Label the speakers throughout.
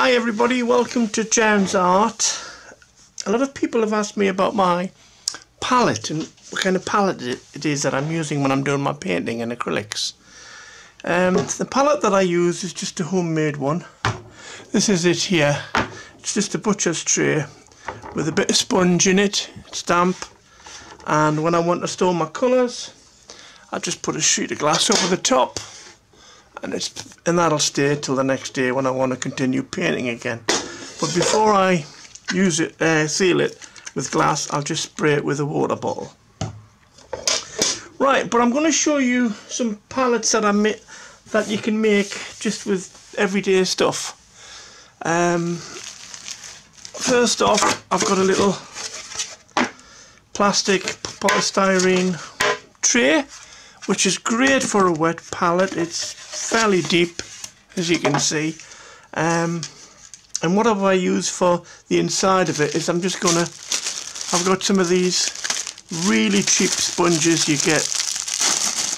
Speaker 1: Hi everybody, welcome to John's Art. A lot of people have asked me about my palette and what kind of palette it is that I'm using when I'm doing my painting and acrylics. The palette that I use is just a homemade one. This is it here. It's just a butcher's tray with a bit of sponge in it. It's damp, and when I want to store my colours I just put a sheet of glass over the top, and that'll stay till the next day when I want to continue painting again. But before I use it, seal it with glass, I'll just spray it with a water bottle. Right, but I'm going to show you some palettes that you can make just with everyday stuff. First off, I've got a little plastic polystyrene tray, which is great for a wet palette. It's fairly deep, as you can see, and what have I used for the inside of it is I've got some of these really cheap sponges you get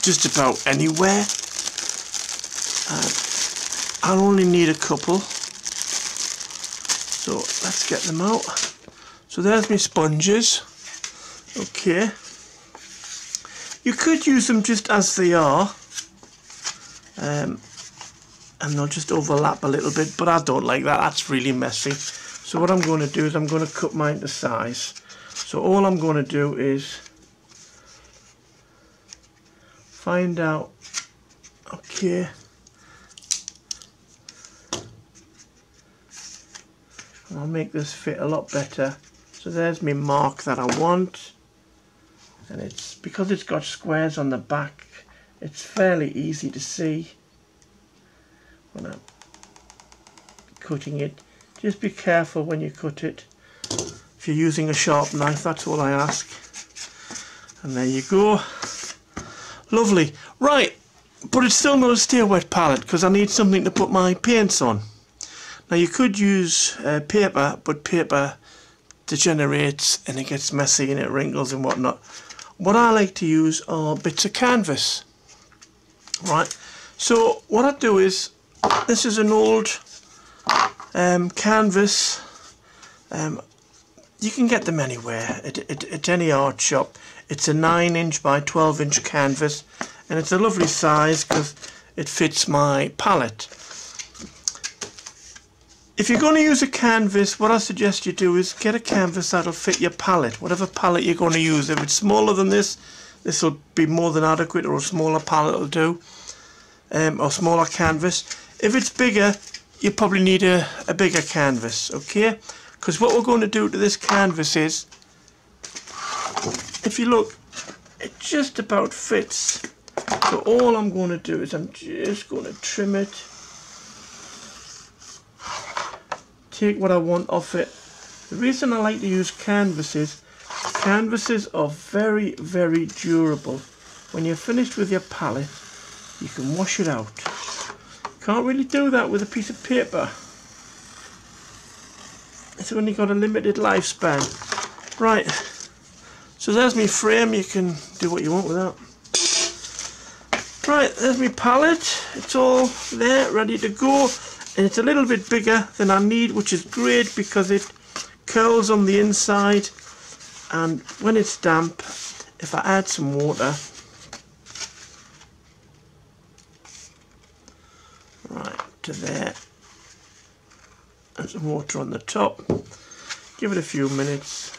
Speaker 1: just about anywhere. I'll only need a couple, so let's get them out. So there's my sponges. Okay, you could use them just as they are, and they'll just overlap a little bit, but I don't like that. That's really messy. So what I'm going to do is I'm going to cut mine to size. So all I'm going to do is find out, okay, I'll make this fit a lot better. So there's my mark that I want, and it's because it's got squares on the back, it's fairly easy to see when I'm cutting it. Just be careful when you cut it. If you're using a sharp knife, that's all I ask. And there you go. Lovely. Right, but it's still not a stay wet palette because I need something to put my paints on. Now you could use paper, but paper degenerates and it gets messy and it wrinkles and whatnot. What I like to use are bits of canvas. Right, so what I do is, this is an old canvas. You can get them anywhere, at any art shop. It's a 9" by 12" canvas, and it's a lovely size because it fits my palette. If you're going to use a canvas, what I suggest you do is get a canvas that'll fit your palette, whatever palette you're going to use. If it's smaller than this will be more than adequate, or a smaller palette will do, or smaller canvas. If it's bigger, you probably need a bigger canvas, okay? Because what we're going to do to this canvas is, if you look, it just about fits. So all I'm going to do is I'm just going to trim it, take what I want off it. The reason I like to use canvases are very, very durable. When you're finished with your palette, you can wash it out. Can't really do that with a piece of paper. It's only got a limited lifespan. Right, so there's my frame. You can do what you want with that. Right, there's my palette. It's all there, ready to go. And it's a little bit bigger than I need, which is great because it curls on the inside, and when it's damp, if I add some water, right to there, and some water on the top, give it a few minutes,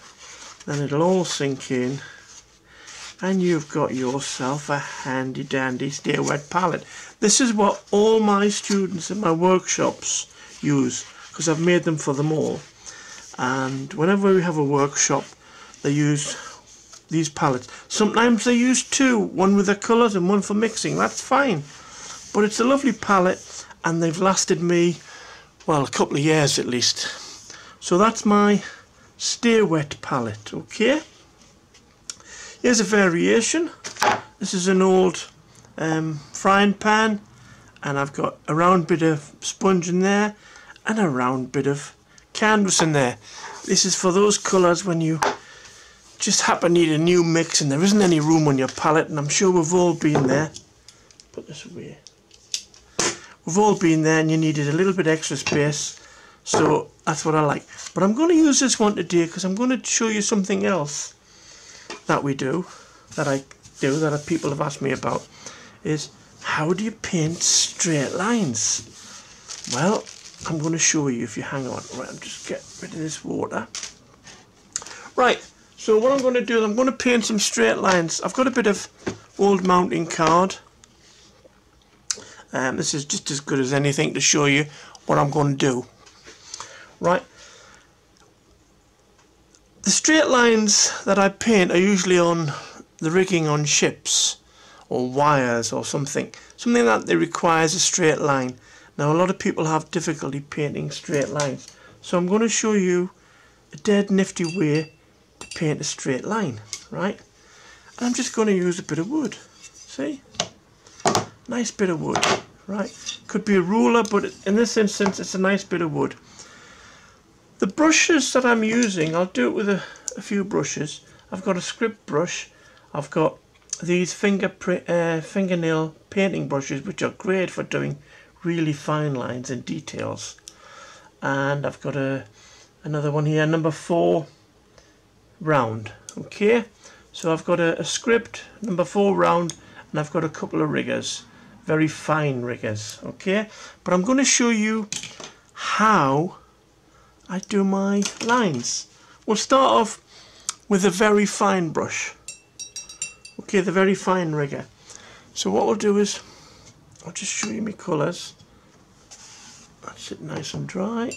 Speaker 1: then it'll all sink in, and you've got yourself a handy dandy stay wet palette. This is what all my students in my workshops use, because I've made them for them all. And whenever we have a workshop, they use these palettes. Sometimes they use two, one with the colours and one for mixing. That's fine, but it's a lovely palette, and they've lasted me, well, a couple of years at least. So that's my stay wet palette. Okay, here's a variation. This is an old frying pan, and I've got a round bit of sponge in there and a round bit of canvas in there. This is for those colours when you just happen to need a new mix and there isn't any room on your palette, and I'm sure we've all been there. Put this away. We've all been there and you needed a little bit extra space So that's what I like. But I'm going to use this one today because I'm going to show you something else that we do, that people have asked me about, is how do you paint straight lines? Well, I'm going to show you if you hang on. Right, I'm just get rid of this water. Right, so what I'm going to do is I'm going to paint some straight lines. I've got a bit of old mounting card. This is just as good as anything to show you what I'm going to do. Right, the straight lines that I paint are usually on the rigging on ships or wires or something that requires a straight line. Now a lot of people have difficulty painting straight lines, so I'm going to show you a dead nifty way to paint a straight line. Right, and I'm just going to use a bit of wood. See, nice bit of wood. Right, could be a ruler, but in this instance it's a nice bit of wood. The brushes that I'm using, I'll do it with a few brushes. I've got a script brush, I've got these fingernail painting brushes, which are great for doing really fine lines and details, and I've got another one here, number 4 round. Okay, so I've got a script number 4 round, and I've got a couple of riggers, very fine riggers. Okay, but I'm going to show you how I do my lines. We'll start off with a very fine brush. Okay, the very fine rigger. So what we'll do is, I'll just show you my colours. That's it, nice and dry.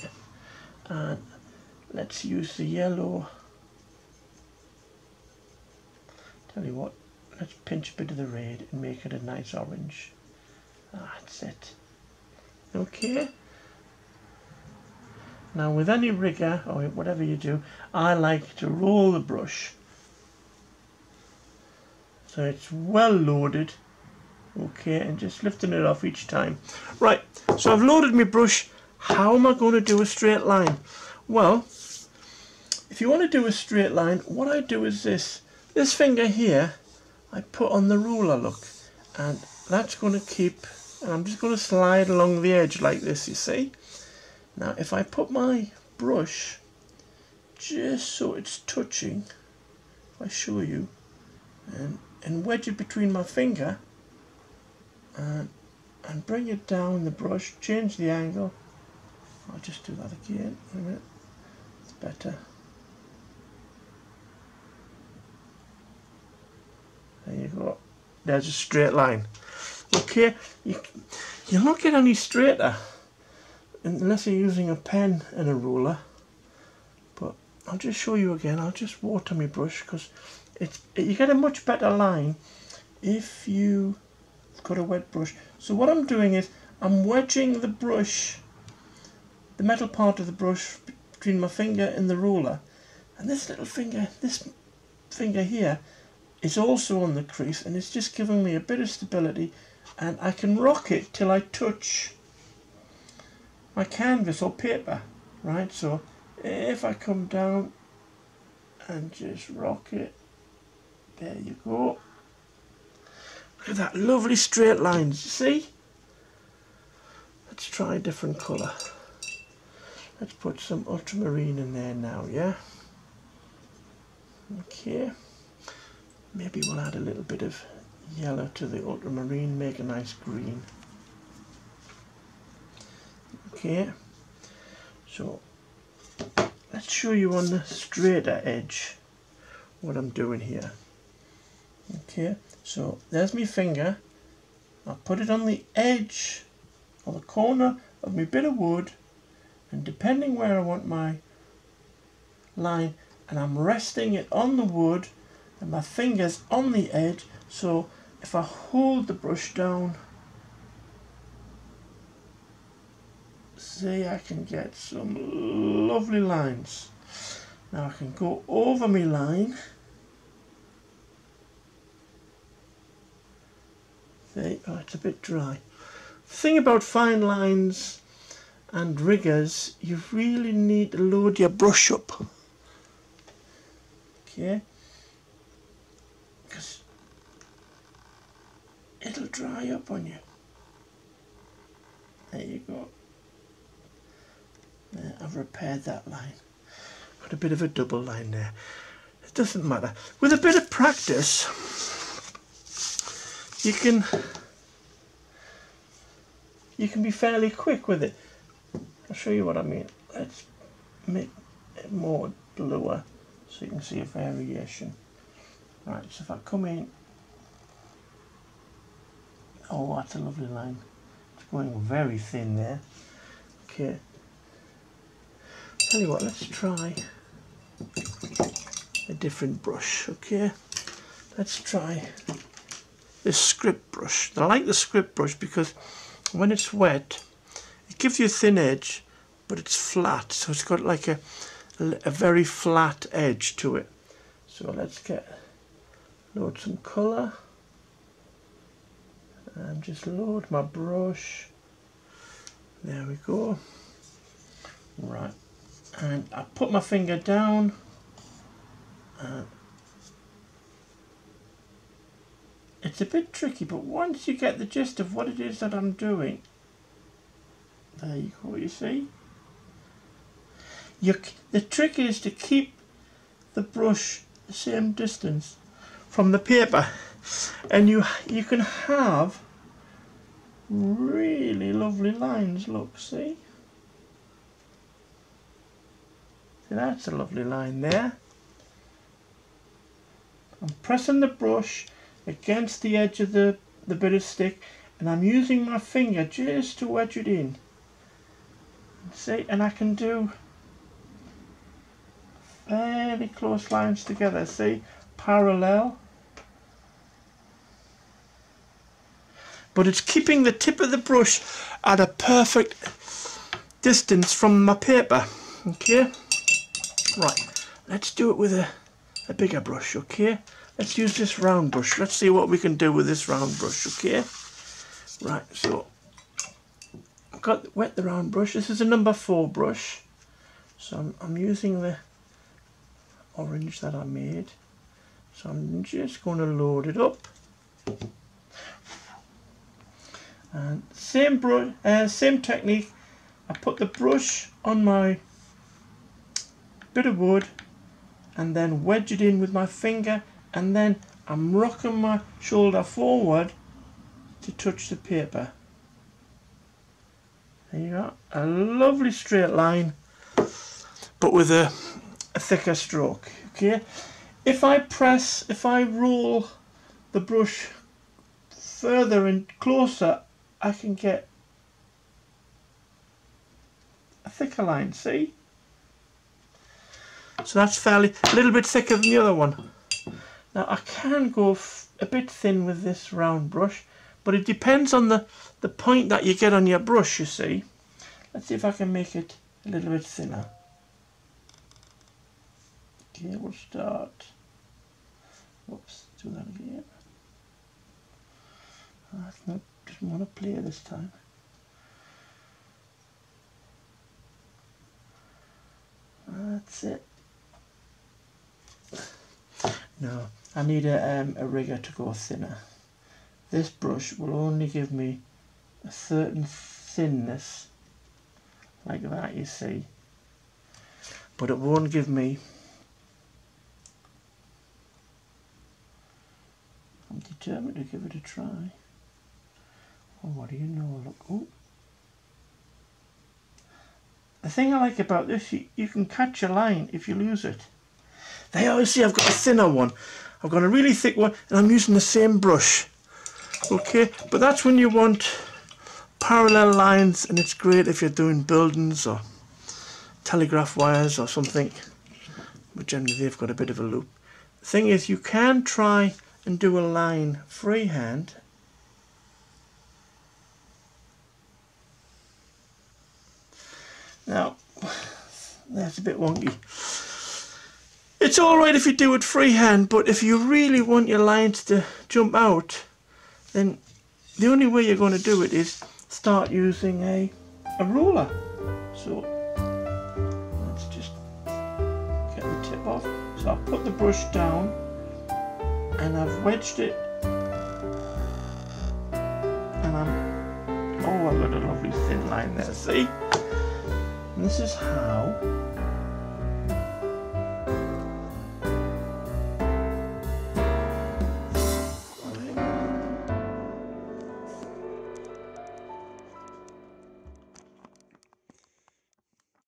Speaker 1: And let's use the yellow. Tell you what, let's pinch a bit of the red and make it a nice orange. That's it. Okay. Now with any rigger or whatever you do, I like to roll the brush so it's well loaded. Okay, and just lifting it off each time. Right, so I've loaded my brush. How am I going to do a straight line? Well, if you want to do a straight line, what I do is this finger here I put on the ruler, look, and that's going to keep, and I'm just going to slide along the edge like this, you see. Now if I put my brush just so it's touching, if I show you, and wedge it between my finger and bring it down the brush, change the angle. I'll just do that again in a minute, it's better. There you go, there's a straight line. Okay, you'll not get any straighter unless you're using a pen and a ruler, but I'll just show you again. I'll just water my brush because you get a much better line if you've got a wet brush. So what I'm doing is I'm wedging the brush, the metal part of the brush, between my finger and the ruler, and this little finger, this finger here, is also on the crease, and it's just giving me a bit of stability, and I can rock it till I touch my canvas or paper. Right, so if I come down and just rock it, there you go. Look at that lovely straight lines, you see? Let's try a different colour. Let's put some ultramarine in there now, yeah? Okay. Maybe we'll add a little bit of yellow to the ultramarine, make a nice green. Okay. So, let's show you on the straighter edge what I'm doing here. Okay, so there's my finger. I'll put it on the edge or the corner of my bit of wood, and depending where I want my line, and I'm resting it on the wood and my fingers on the edge, so if I hold the brush down, see, I can get some lovely lines. Now I can go over my line. See, oh, it's a bit dry. The thing about fine lines and riggers, you really need to load your brush up. Okay, because it'll dry up on you. There you go. I I've repaired that line. Got a bit of a double line there. It doesn't matter. With a bit of practice, you can be fairly quick with it. I'll show you what I mean. Let's make it more bluer so you can see a variation. Right, so if I come in, oh, that's a lovely line. It's going very thin there. Okay. Tell you what, let's try a different brush, okay? Let's try this script brush. I like the script brush because when it's wet, it gives you a thin edge, but it's flat, so it's got like a very flat edge to it. So let's load some colour and just load my brush. There we go. Right, and I put my finger down and it's a bit tricky, but once you get the gist of what it is that I'm doing, there you go, you see? The trick is to keep the brush the same distance from the paper, and you can have really lovely lines. Look, see? See, that's a lovely line there. I'm pressing the brush against the edge of the bit of stick, and I'm using my finger just to wedge it in. See, and I can do fairly close lines together, see, parallel. But it's keeping the tip of the brush at a perfect distance from my paper, okay? Right, let's do it with a bigger brush, okay? Let's use this round brush. Let's see what we can do with this round brush, okay? Right, so I've wet the round brush. This is a number 4 brush. So I'm using the orange that I made. So I'm just going to load it up. And same technique. I put the brush on my bit of wood and then wedge it in with my finger, and then I'm rocking my shoulder forward to touch the paper. There you go, a lovely straight line, but with a thicker stroke. Okay, if I roll the brush further and closer, I can get a thicker line, see? So that's a little bit thicker than the other one. Now I can go a bit thin with this round brush, but it depends on the point that you get on your brush, you see. Let's see if I can make it a little bit thinner. Okay, we'll start. Whoops, do that again. Didn't want to play this time. That's it. No, I need a rigger to go thinner. This brush will only give me a certain thinness, like that, you see, but it won't give me. I'm determined to give it a try. Oh, what do you know? Look, oh. The thing I like about this, you can catch a line if you lose it. There you see, I've got a thinner one. I've got a really thick one, and I'm using the same brush. Okay, but that's when you want parallel lines, and it's great if you're doing buildings or telegraph wires or something. But generally they've got a bit of a loop. The thing is, you can try and do a line freehand. Now, that's a bit wonky. It's alright if you do it freehand, but if you really want your lines to jump out, then the only way you're going to do it is start using a ruler. So, let's just get the tip off. So I've put the brush down and I've wedged it, and I've got a lovely thin line there, see? And this is how